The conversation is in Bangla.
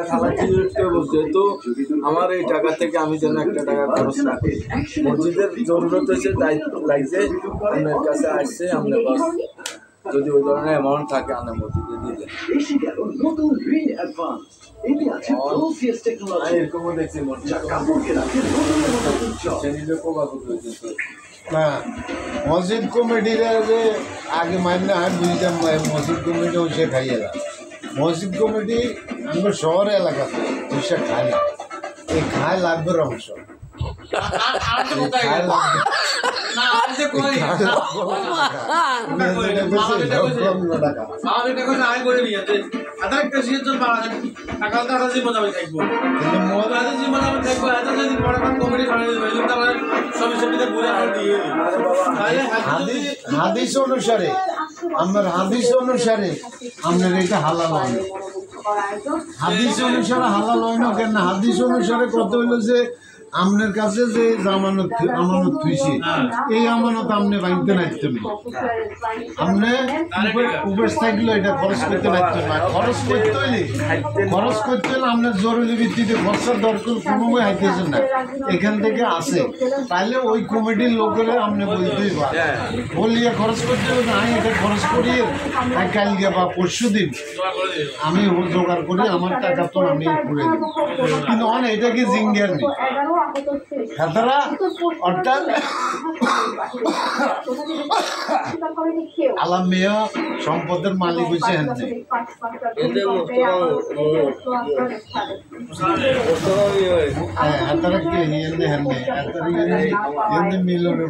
টাকা খালাচ্ছি যেহেতু আমার এই টাকা থেকে আমি যেন একটা টাকা খরচ না করি। মসজিদের জরুরত হয়েছে, দায়িত্ব লাগছে, আপনার কাছে আসছে, আপনি বাস যদি ওই ধরনের অ্যামাউন্ট থাকে আপনি মসজিদে দিলেন। এরকমও দেখছি না মসজিদ কমিটিরা যে আগে মান্য আমি বুঝতাম মসজিদ কমিটি ওইসে খাইয়ে না। মসজিদ কমিটি আমাদের শহর এলাকাতে ওইসে খায় না, এই খায় লাগবে অংশ হাদিস অনুসারে আপনার হাদিস অনুসারে আপনার এটা হালাল হয় না। হাদিস অনুসারে হালাল হয় না কেন? হাদিস অনুসারে কত হইল যে আপনার কাছে যে আমানত থুইছি এই আমানত আপনি বাইতে নাইতে না, আপনি উপেশ থাকলে এটা খরচ করতে নাইতে না। খরচ করতে হইলে আপনার জরুরি ভিত্তিতে খরচার দরকার কোনোভাবে হাইতেছেন না, এখান থেকে আসে তাহলে ওই কমিটির লোকেরা আপনি বলতেই পারেন, বলিয়ে খরচ করতে হবে না, আমি এটা খরচ করিয়ে কালকে বা পরশু দিন আমি জোগাড় করি, আমার টাকা তো আমি করে দেব। কিন্তু অনেক এটাকে জিঙ্গের নেই খাতারা, অর্থাৎ আলাম মেয় সম্পদের মালিক হয়েছে মিলনের